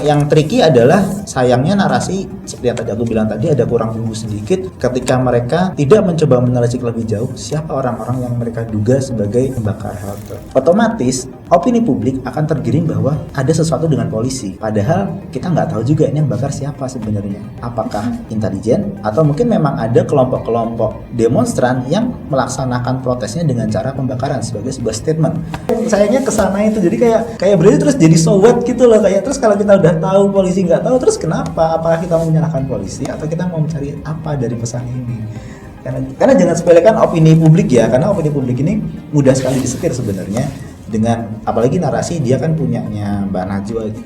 Yang tricky adalah sayangnya narasi seperti yang tadi aku bilang tadi ada kurang bumbu sedikit ketika mereka tidak mencoba menelisik lebih jauh siapa orang-orang yang mereka duga sebagai pembakar halte. Otomatis opini publik akan tergiring bahwa ada sesuatu dengan polisi. Padahal kita nggak tahu juga ini yang bakar siapa sebenarnya. Apakah intelijen atau mungkin memang ada kelompok-kelompok demonstran yang melaksanakan protesnya dengan cara pembakaran sebagai sebuah statement. Sayangnya kesana itu jadi kayak berarti terus jadi so what gitu loh, kayak terus kalau kita udah tahu polisi nggak tahu terus kenapa? Apakah kita mau menyalahkan polisi atau kita mau mencari apa dari pesan ini? Karena jangan sepelekan opini publik ya, karena opini publik ini mudah sekali disetir sebenarnya dengan apalagi narasi dia kan punyanya Mbak Najwa gitu.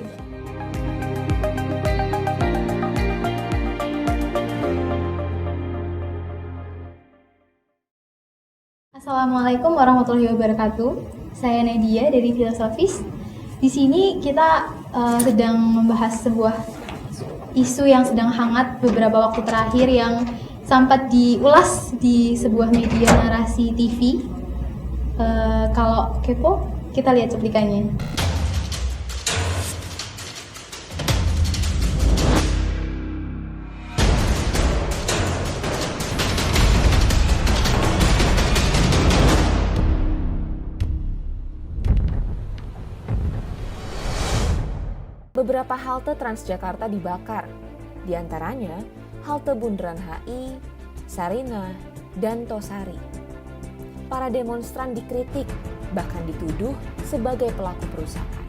Assalamualaikum warahmatullahi wabarakatuh. Saya Nadia dari Filosofis. Di sini kita sedang membahas sebuah isu yang sedang hangat beberapa waktu terakhir yang sempat diulas di sebuah media narasi TV. Kalau kepo, kita lihat cuplikannya. Beberapa halte Transjakarta dibakar, di antaranya halte Bundaran HI, Sarinah, dan Tosari. Para demonstran dikritik, bahkan dituduh sebagai pelaku perusakan.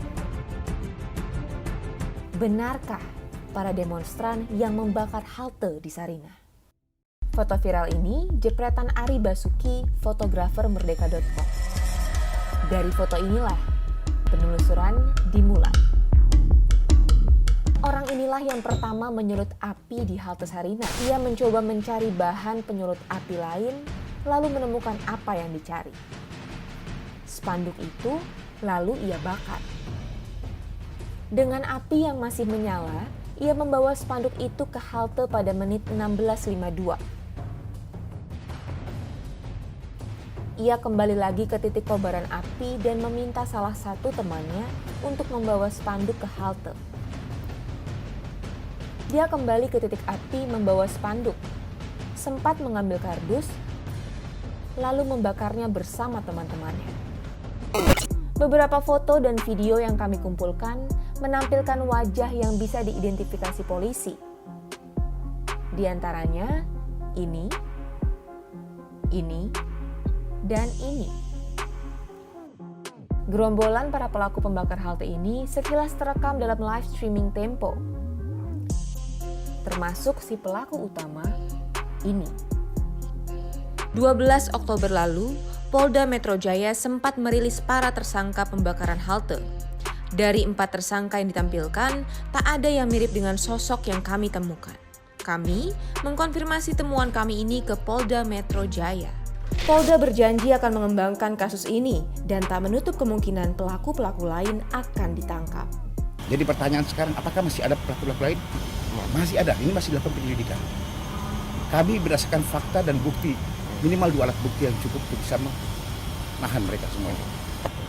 Benarkah para demonstran yang membakar halte di Sarinah? Foto viral ini jepretan Ari Basuki, fotografer Merdeka.com. Dari foto inilah penelusuran dimulai. Orang inilah yang pertama menyulut api di halte Sarinah. Ia mencoba mencari bahan penyulut api lain, lalu menemukan apa yang dicari. Spanduk itu lalu ia bakar. Dengan api yang masih menyala, ia membawa spanduk itu ke halte pada menit 16.52. Ia kembali lagi ke titik kobaran api dan meminta salah satu temannya untuk membawa spanduk ke halte. Dia kembali ke titik api membawa spanduk, sempat mengambil kardus, lalu membakarnya bersama teman-temannya. Beberapa foto dan video yang kami kumpulkan menampilkan wajah yang bisa diidentifikasi polisi. Di antaranya ini, dan ini. Gerombolan para pelaku pembakar halte ini sekilas terekam dalam live streaming Tempo. Termasuk si pelaku utama, ini. 12 Oktober lalu, Polda Metro Jaya sempat merilis para tersangka pembakaran halte. Dari 4 tersangka yang ditampilkan, tak ada yang mirip dengan sosok yang kami temukan. Kami mengkonfirmasi temuan kami ini ke Polda Metro Jaya. Polda berjanji akan mengembangkan kasus ini dan tak menutup kemungkinan pelaku-pelaku lain akan ditangkap. Jadi pertanyaan sekarang, apakah masih ada pelaku-pelaku lain? Masih ada, ini masih dilakukan penyelidikan. Kami berdasarkan fakta dan bukti, minimal 2 alat bukti yang cukup untuk bisa menahan mereka semuanya.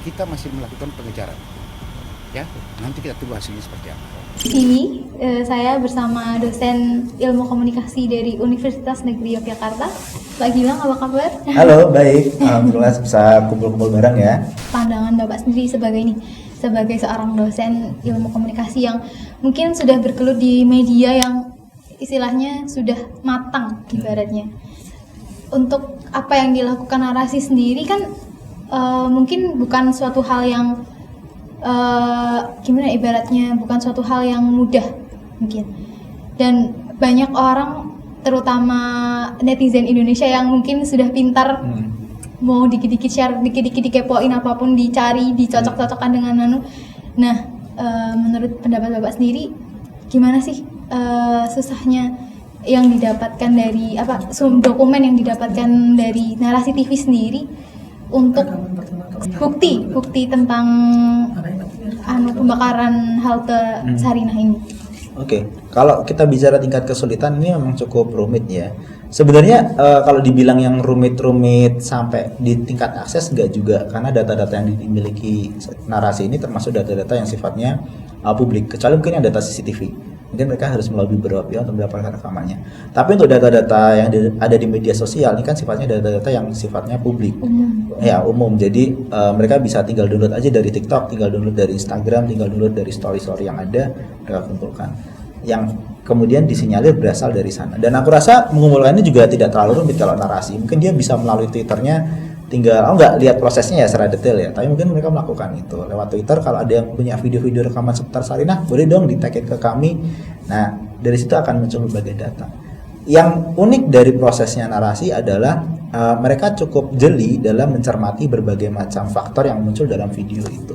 Kita masih melakukan pengejaran. Ya, nanti kita tunggu hasilnya seperti apa. Ini saya bersama dosen ilmu komunikasi dari Universitas Negeri Yogyakarta. Pak Gilang, apa kabar? Halo, baik. Alhamdulillah bisa kumpul-kumpul bareng ya. Pandangan Bapak sendiri sebagai seorang dosen ilmu komunikasi yang mungkin sudah bergelut di media yang istilahnya sudah matang ibaratnya. Untuk apa yang dilakukan narasi sendiri kan mungkin bukan suatu hal yang bukan suatu hal yang mudah mungkin. Dan banyak orang terutama netizen Indonesia yang mungkin sudah pintar mau dikit-dikit share, dikit-dikit dikepoin, apapun dicari, dicocok-cocokkan dengan Nah, menurut pendapat Bapak sendiri, gimana sih susahnya yang didapatkan dari dokumen yang didapatkan dari narasi TV sendiri untuk bukti tentang pembakaran halte Sarinah ini? Oke, kalau kita bicara tingkat kesulitan ini memang cukup rumit ya. Sebenarnya kalau dibilang yang rumit-rumit sampai di tingkat akses enggak juga, karena data-data yang dimiliki narasi ini termasuk data-data yang sifatnya publik, kecuali mungkin yang data CCTV. Mungkin mereka harus melalui beberapa pihak untuk mendapatkan rekamannya. Tapi untuk data-data yang ada di media sosial ini kan sifatnya data-data yang sifatnya publik, umum. Jadi mereka bisa tinggal download aja dari TikTok, tinggal download dari Instagram, tinggal download dari story-story yang ada, mereka kumpulkan. Yang kemudian disinyalir berasal dari sana. Dan aku rasa mengumpulkannya juga tidak terlalu rumit kalau narasi. Mungkin dia bisa melalui Twitternya, tinggal nggak lihat prosesnya ya secara detail ya, tapi mungkin mereka melakukan itu lewat Twitter. Kalau ada yang punya video-video rekaman seputar Sarinah, boleh dong di-tag ke kami. Nah, dari situ akan muncul berbagai data. Yang unik dari prosesnya narasi adalah mereka cukup jeli dalam mencermati berbagai macam faktor yang muncul dalam video itu.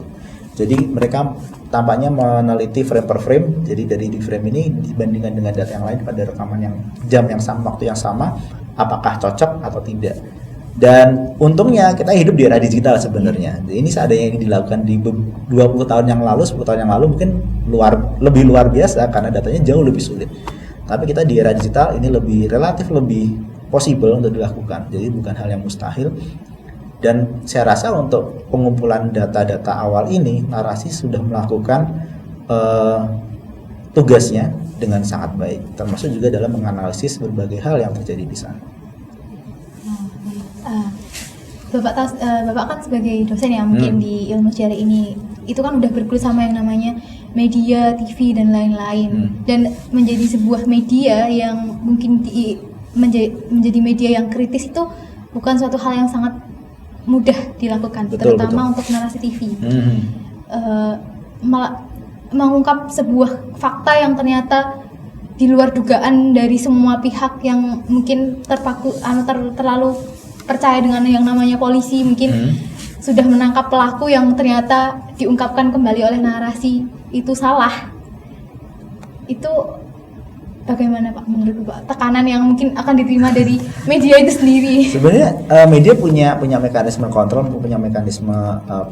Jadi mereka tampaknya meneliti frame per frame. Jadi dari di frame ini dibandingkan dengan data yang lain pada rekaman yang jam yang sama, waktu yang sama, apakah cocok atau tidak. Dan untungnya kita hidup di era digital sebenarnya. Jadi ini seandainya ini dilakukan di 20 tahun yang lalu, 10 tahun yang lalu mungkin lebih luar biasa karena datanya jauh lebih sulit. Tapi kita di era digital ini relatif lebih possible untuk dilakukan. Jadi bukan hal yang mustahil. Dan saya rasa untuk pengumpulan data-data awal ini, narasi sudah melakukan tugasnya dengan sangat baik, termasuk juga dalam menganalisis berbagai hal yang terjadi di sana. Bapak kan sebagai dosen ya mungkin di ilmu sejarah ini, itu kan udah berkulit sama yang namanya media, TV dan lain-lain, dan menjadi sebuah media yang mungkin menjadi media yang kritis itu bukan suatu hal yang sangat mudah dilakukan, terutama untuk narasi TV. Mengungkap sebuah fakta yang ternyata di luar dugaan dari semua pihak yang mungkin terlalu percaya dengan yang namanya polisi, mungkin sudah menangkap pelaku yang ternyata diungkapkan kembali oleh narasi itu salah. Itu bagaimana Pak menurut Pak, tekanan yang mungkin akan diterima dari media itu sendiri? Sebenarnya media punya mekanisme kontrol, punya mekanisme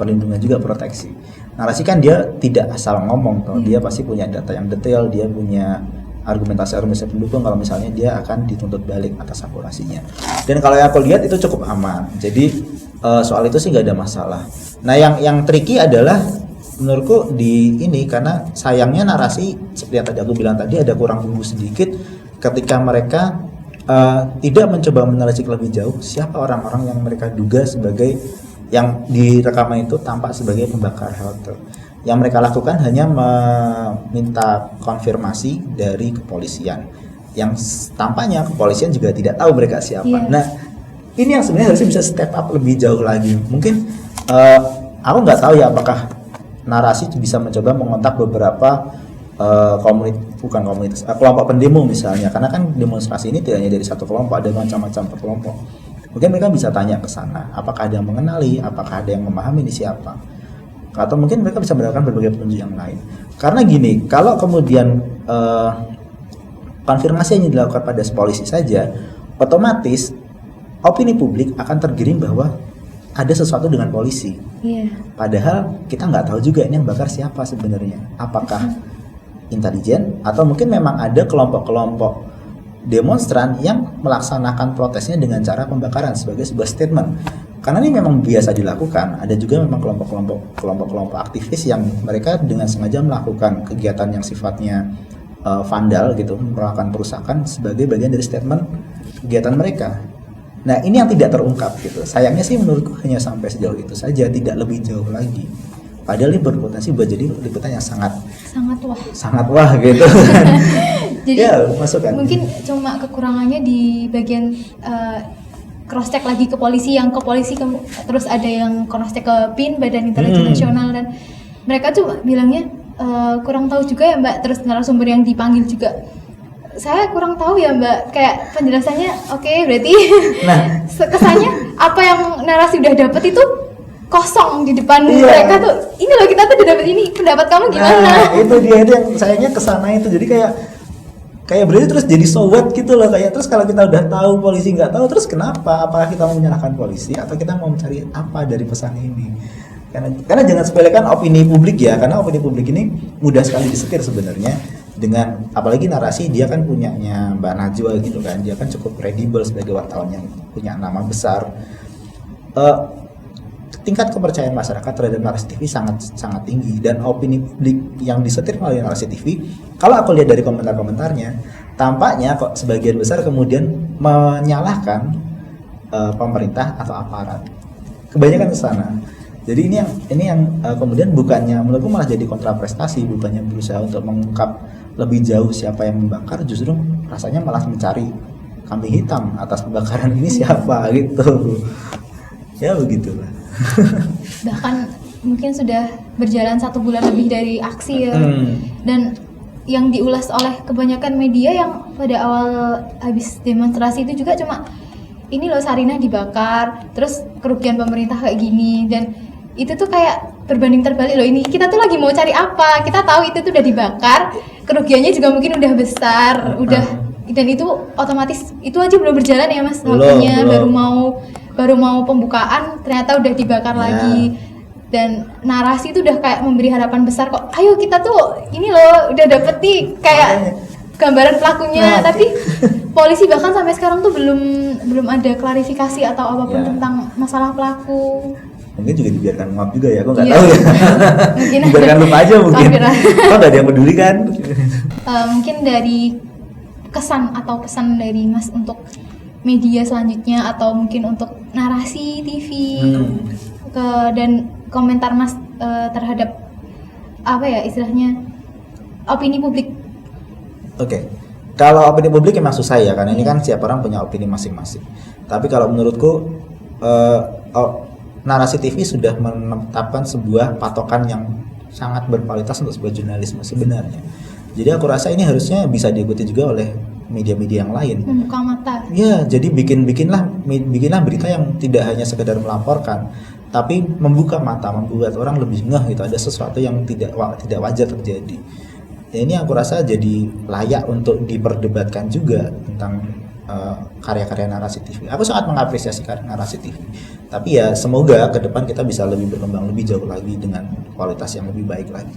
perlindungan juga, proteksi. Narasi kan dia tidak asal ngomong toh, dia pasti punya data yang detail, dia punya argumentasi pendukung kalau misalnya dia akan dituntut balik atas akurasinya. Dan kalau yang aku lihat itu cukup aman. Jadi soal itu sih nggak ada masalah. Nah yang tricky adalah menurutku di ini, karena sayangnya narasi seperti yang tadi aku bilang tadi ada kurang bumbu sedikit ketika mereka tidak mencoba menelisik lebih jauh siapa orang-orang yang mereka duga sebagai yang di rekaman itu tampak sebagai pembakar halte. Yang mereka lakukan hanya meminta konfirmasi dari kepolisian, yang tampaknya kepolisian juga tidak tahu mereka siapa. Nah, ini yang sebenarnya harusnya bisa step up lebih jauh lagi. Mungkin aku nggak tahu ya apakah narasi bisa mencoba mengontak beberapa kelompok pendemo misalnya, karena kan demonstrasi ini tidak hanya dari satu kelompok, ada macam-macam kelompok. Mungkin mereka bisa tanya ke sana, apakah ada yang mengenali, apakah ada yang memahami ini siapa. Atau mungkin mereka bisa mendapatkan berbagai petunjuk yang lain. Karena gini, kalau kemudian konfirmasi yang dilakukan pada polisi saja, otomatis opini publik akan tergiring bahwa ada sesuatu dengan polisi. Padahal kita nggak tahu juga ini yang bakar siapa sebenarnya. Apakah intelijen atau mungkin memang ada kelompok-kelompok demonstran yang melaksanakan protesnya dengan cara pembakaran sebagai sebuah statement. Karena ini memang biasa dilakukan. Ada juga memang kelompok-kelompok aktivis yang mereka dengan sengaja melakukan kegiatan yang sifatnya vandal gitu, melakukan perusakan sebagai bagian dari statement kegiatan mereka. Nah, ini yang tidak terungkap gitu. Sayangnya sih menurutku hanya sampai sejauh itu saja, tidak lebih jauh lagi. Padahal ini berpotensi buat jadi liputan yang sangat wah gitu. Jadi ya, masukkan. Mungkin cuma kekurangannya di bagian cross check lagi ke polisi, terus ada yang cross check ke BIN, Badan Intelijen Nasional, dan mereka cuma bilangnya kurang tahu juga ya Mbak. Terus narasumber yang dipanggil juga, saya kurang tahu ya Mbak, kayak penjelasannya oke, berarti kesannya apa yang narasi udah dapet itu kosong di depan mereka tuh. Ini loh kita tuh udah dapet ini, pendapat kamu gimana? Nah, itu dia itu yang sayangnya kesana itu. Jadi kayak berarti terus jadi so what gitu loh, kayak terus kalau kita udah tahu polisi nggak tahu, terus kenapa? Apakah kita mau menyalahkan polisi atau kita mau mencari apa dari pesan ini? Karena jangan sepelekan opini publik ya, karena opini publik ini mudah sekali disetir sebenarnya dengan apalagi narasi dia kan punyanya Mbak Najwa gitu kan, dia kan cukup kredibel sebagai wartawan yang punya nama besar. tingkat kepercayaan masyarakat terhadap narasi TV sangat sangat tinggi, dan opini publik yang disetir melalui narasi TV, kalau aku lihat dari komentar-komentarnya, tampaknya kok sebagian besar kemudian menyalahkan pemerintah atau aparat. Kebanyakan ke sana. Jadi ini yang kemudian bukannya, menurutku malah jadi kontraprestasi, bukannya berusaha untuk mengungkap lebih jauh siapa yang membakar, justru rasanya malah mencari kambing hitam atas pembakaran ini siapa gitu. Ya begitulah. Bahkan mungkin sudah berjalan 1 bulan lebih dari aksi ya. Dan yang diulas oleh kebanyakan media yang pada awal habis demonstrasi itu juga cuma ini loh Sarinah dibakar, terus kerugian pemerintah kayak gini, dan itu tuh kayak berbanding terbalik loh. Ini kita tuh lagi mau cari apa? Kita tahu itu tuh udah dibakar, kerugiannya juga mungkin udah besar, dan itu otomatis itu aja belum berjalan ya Mas, waktunya baru mau pembukaan ternyata udah dibakar lagi. Dan narasi itu udah kayak memberi harapan besar kok, ayo kita tuh ini loh udah dapet nih kayak gambaran pelakunya, tapi polisi bahkan sampai sekarang tuh belum ada klarifikasi atau apapun tentang masalah pelaku. Mungkin juga dibiarkan nguap juga ya, aku nggak tahu ya. Mungkin dibiarkan lupa aja mungkin. Kok nggak ada yang peduli kan? Mungkin dari kesan atau pesan dari Mas untuk media selanjutnya, atau mungkin untuk narasi TV dan komentar Mas terhadap apa ya istilahnya opini publik. Oke. Kalau opini publik emang susah ya, karena ini kan setiap orang punya opini masing-masing. Tapi kalau menurutku narasi TV sudah menetapkan sebuah patokan yang sangat berkualitas untuk sebuah jurnalisme sebenarnya. Jadi aku rasa ini harusnya bisa diikuti juga oleh media-media yang lain. Membuka mata. Ya, jadi bikinlah berita yang tidak hanya sekedar melaporkan, tapi membuka mata, membuat orang lebih ngeh gitu. Ada sesuatu yang tidak wajar terjadi. Ya, ini aku rasa jadi layak untuk diperdebatkan juga tentang karya-karya narasi TV. Aku sangat mengapresiasi karya narasi TV. Tapi ya semoga ke depan kita bisa lebih berkembang lebih jauh lagi dengan kualitas yang lebih baik lagi.